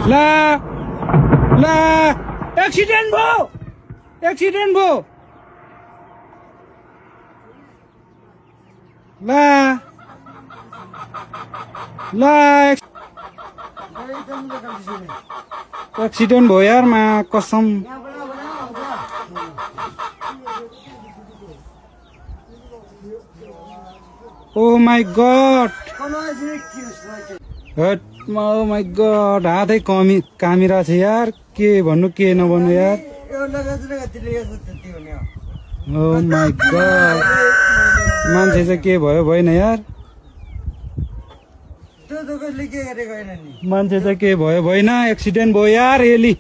ला ला एक्सिडेन्ट भयो ला ला एक्सिडेन्ट भयो यार मा कसम oh my god oh my god हातै कामिरा छ यार के भन्नु के नभन्नु यार ओ माई गॉड मान्छे चाहिँ के भयो भएन यार मान्छे चाहिँ के भयो भएन एक्सिडेन्ट भयो यार एली